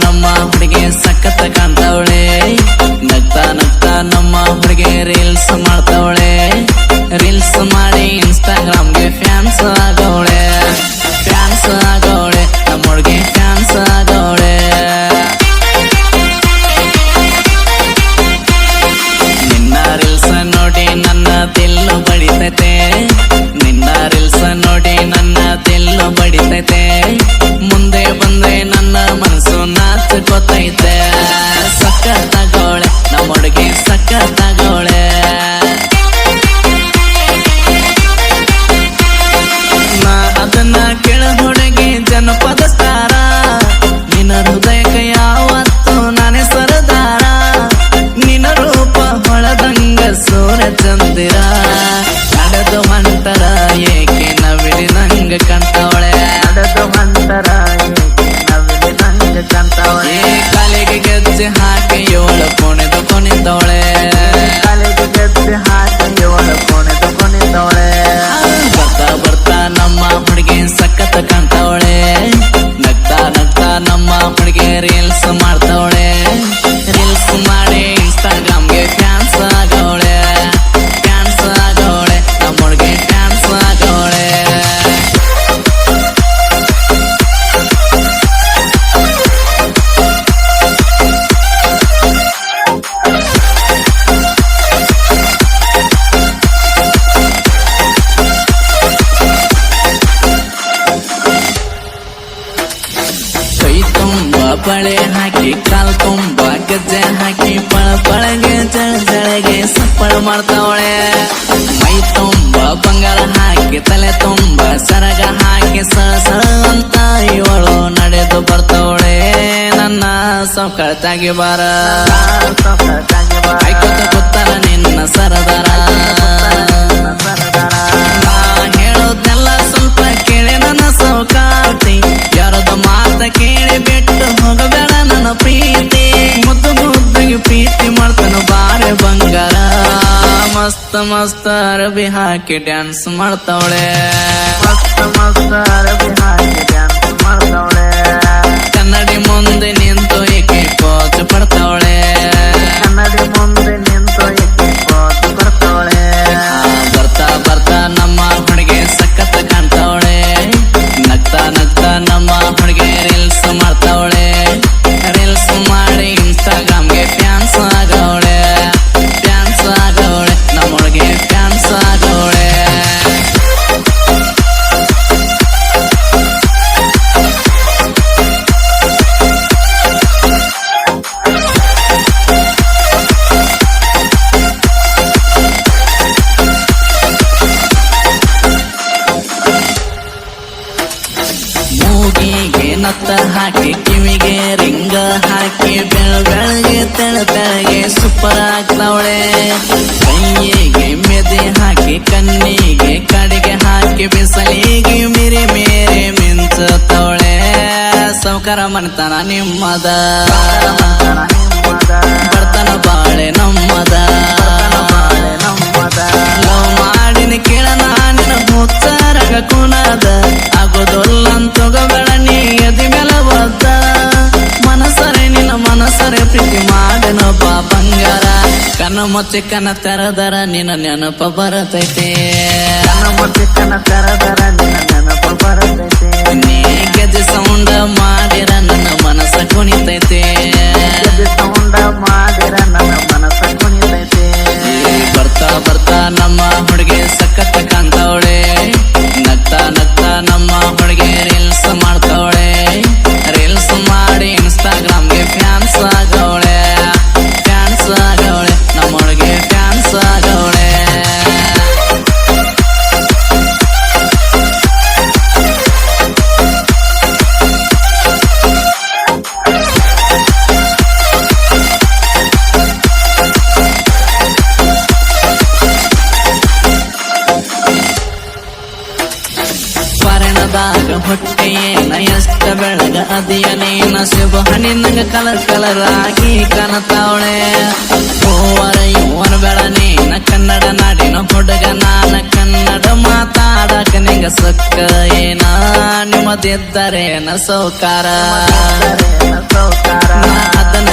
ನಮ್ಮ ಹುಡುಗಿ ಸಖತ್ ಕಾಣ್ತಾವಳೆ ನಗ್ತಾ ನಗ್ತಾ ನಮ್ಮ ಹುಡುಗಿ ರೀಲ್ಸ್ ಮಾಡ್ತಾವಳೆ ರೀಲ್ಸ್ ಮಾಡಿ ಇನ್ಸ್ಟಾಗ್ರಾಮ್ಗೆ ಫ್ಯಾನ್ಸ್ ಆಗವಳೆ ನಮ್ಮ ಹುಡುಗಿ ಫ್ಯಾನ್ಸ್ ಆಗವಳೆ ನಿನ್ನ ರೀಲ್ಸ್ ನೋಡಿ ನನ್ನ ದಿಲ್ಲು ಬಡಿತೈತೆ ನಿನ್ನ ರೀಲ್ಸ್ ನೋಡಿ ನನ್ನ ದಿಲ್ಲು ಬಡಿತೈತೆ ಮುಂದೆ ಬಂದ್ರೆ ನನ್ನ ಮನಸ್ಸು ನಾಚ್ಕೋತೈತೆ ಸಖತ್ತಾಗೋಳೆ ನಮ್ಮ ಹುಡುಗಿ ಸಖತ್ತಾಗೋಳೆ ನಾ ಅದನ್ನ ಕೇಳ ಹುಡುಗಿ ಜನಪದ ಸ್ಟಾರ ನಿನ್ನ ಹೃದಯಕ್ಕೆ ಯಾವತ್ತು ನಾನೇ ಸರದಾರ ನಿನ್ನ ರೂಪ ಹೊಳದಂಗ ಸೂರ್ಯ ಚಂದಿರ ನಡೆದು ಹೊಂಟರ ಏಕೆ ನವಿಲಿ ನಂಗ ಕಂತವಳೆ ನಡೆದು ಹೊಂಟರ ಏಕೆ ನವಿಲಿ ನಂಗ ಕಂತವಳೆ ಕಾಲಿಗೆ ಗೆಜ್ಜೆ ಹಾಕಿ ಏಳು ಕುಣಿದವಳೆ ಕಾಲಿಗೆ ಗೆಜ್ಜೆ ಹಾಕಿ ಏಳು ಕುಣಿದವಳೆ ಬರ್ತಾ ಬರ್ತಾ ನಮ್ಮ ಹುಡುಗಿ ಸಖತ್ ಕಾಣ್ತಾವಳೆ ನಗ್ತಾ ನಗ್ತಾ ನಮ್ಮ ಹುಡುಗಿ ರೀಲ್ಸ್ ಮಾಡ್ತಾವಳೆ ರೀಲ್ಸ್ ಮಾಡಿ ಇನ್ಸ್ಟಾಗ್ರಾಮ್ಗೆ ಫ್ಯಾನ್ಸ್ ಆಗವಳೆ ನಮ್ಮ ಹುಡುಗಿ ಫ್ಯಾನ್ಸ್ ಆಗವಳೆ ಕೈ ತುಂಬ ಬಳೆ ಹಾಕಿ ಕಾಲ್ ತುಂಬ ಗೆಜ್ಜೆ ಹಾಕಿ ಪಳಗೆ ಜಳಗೆ ಸಪ್ಪಳ ಮಾಡ್ತಾವಳೆ ಮೈ ತುಂಬ ಬಂಗಾರ ಹಾಕಿ ತಲೆ ತುಂಬ ಸರಗ ಹಾಕಿ ಸಳ ಅಂತ ಇವಳು ನಡೆದು ಬರ್ತಾವಳೆ ನನ್ನ ಸೌಕಳತಾಗಿ ಬಾರ ಆಯ್ಕೋತ ಗೊತ್ತಲ್ಲ ನಿನ್ನ ಸರದಾರ ಹೇಳೋದ್ನೆಲ್ಲ ಸ್ವಲ್ಪ ಕೇಳಿ ನನ್ನ ಸೌಕಾತಿ ಯಾರದ ಮಾತ ಕೇಳಿ ಬಿಟ್ಟು ಹೋಗಬೇಡ ನನ್ನ ಪ್ರೀತಿ ಮುದ್ದು ಮುದ್ದಿಗೆ ಪ್ರೀತಿ ಮಾಡ್ತಾನ ಬಾರೆ ಬಂಗಾರ ಮಸ್ತ್ ಮಸ್ತ್ ಅರಬಿ ಹಾಕಿ ಡ್ಯಾನ್ಸ್ ಮಾಡ್ತಾವಳೆ ಮಸ್ತ್ ಅರಬಿ ಹಾಕಿ ಡ್ಯಾನ್ಸ್ ಮಾಡ್ತಾವಳೆ ಕನ್ನಡಿ ಮುಂದೆ ನಿಂತು ಏಕೆ ಪೋಜ್ ಪಡ್ತಾವಳೆ ಕನ್ನಡಿ ಮುಂದೆ ನಿಂತು ಏಕೆ ಪೋಜ್ ಪಡ್ತಾವಳೆ ಬರ್ತಾ ಬರ್ತಾ ನಮ್ಮ ಹುಡುಗಿ ಸಖತ್ ಕಾಣ್ತಾವಳೆ ನಗ್ತಾ ನಗ್ತಾ ನಮ್ಮ ಹುಡುಗಿ ರೀಲ್ಸ್ ಮಾಡ್ತಾವಳೆ ರೀಲ್ಸ್ ಮಾಡಿ ಇನ್ಸ್ಟಾಗ್ರಾಮ್ಗೆ ಫ್ಯಾನ್ಸ್ ಆಗವಳೆ ನಮ್ಮ ಹುಡುಗಿ ಫ್ಯಾನ್ಸ್ ಆಗವಳೆ ಮೂಗಿಗೆ ನತ್ತ ಹಾಕಿ ಕಿವಿಗೆ ರಿಂಗ ಹಾಕಿ ಬೆಳಗ್ಗೆ ತೆಳಗೆ ಸೂಪರ್ ಆಗ್ತಾವಳೆ ಕೈಯಿಗೆ ಮೆದೆ ಹಾಕಿ ಕಣ್ಣಿಗೆ ಕಡೆಗೆ ಹಾಕಿ ಬಿಸಲಿಗೆ ಮೇರೆ ಮಿಂಚತವಳೆ ಸೌಕರ ಮನೆತನ ನಿಮ್ಮದ ಬರ್ತನ ಬಾಳೆ ನಮ್ಮದ ಲವ್ ಮಾಡಿನ ಕೇಳ ನಾನಿನ ಹುಚ್ಚರಗ ಕುಣದ ಆಗೋದೊಲ್ಲಂತೋಗಬೇಡ ನೀ ಎದಿ ಮೇಲೆ ಬದ್ದ ಮನಸರೆ ನಿನ್ನ ಮನಸರೆ ಪ್ರೀತಿ ಮಾಡನ ಬಾ ಬಂಗಾರ ಕಣ್ಣು ಮುಚ್ಚಿ ಕಣ್ಣ ತೆರದರ ನಿನ್ನ ನೆನಪ ಬರತೈತೆ ಕಣ್ಣು ಮುಚ್ಚಿ ಕಣ್ಣ ತೆರದರ ನಿನ್ನ ನೆನಪ ಬರತೈತೆ ನೀ ಗೆಜ್ಜೆ ಸೌಂಡ ಮಾಡಿರ ನನ್ನ ಮನಸ್ಸ ಕುಣಿತೈತೆ ಗೆಜ್ಜೆ ಸೌಂಡ ಮಾಡಿರ ನನ್ನ ಮನಸ್ಸ ಕುಣಿತೈತೆ ಬರ್ತಾ ಬರ್ತಾ ನಮ್ಮ ಹುಡುಗಿ ಸಖತ್ ಕಾಣ್ತಾವಳೆ ನಗ್ತಾ ನಗ್ತಾ ನಮ್ಮ ಹುಡುಗಿ ರೀಲ್ಸ್ ಮಾಡ್ತಾವಳೆ ರೀಲ್ಸ್ ಮಾಡಿ ಇನ್ಸ್ಟಾಗ್ರಾಮ್ಗೆ ಫ್ಯಾನ್ಸ್ ಆಗವಳೆ ನಮ್ಮ ಹುಡುಗಿ ಫ್ಯಾನ್ಸ್ ಆಗವಳೆ ಪರಣದಾಗ ಹೊಟ್ಟೆಯೇನ ಎಷ್ಟ ಬೆಳಗ ಅದಿಯನೇನ ಶಿವ ಹಣ್ಣಿನಂಗ ಕಲರ್ ಆಗಿ ಕಾಣತಾವಳೆ ಓವರ ಬೆಳನೇನ ಕನ್ನಡ ನಾಡಿನ ಹುಡುಗ ನಾನ ಕನ್ನಡ ಮಾತಾಡಕ ನಿಂಗ ಸಕ್ಕ ಏನ ನೀನ ನಿಮ್ಮದಿದ್ದರೇನ ಸೌಕಾರ ಅದನ್ನ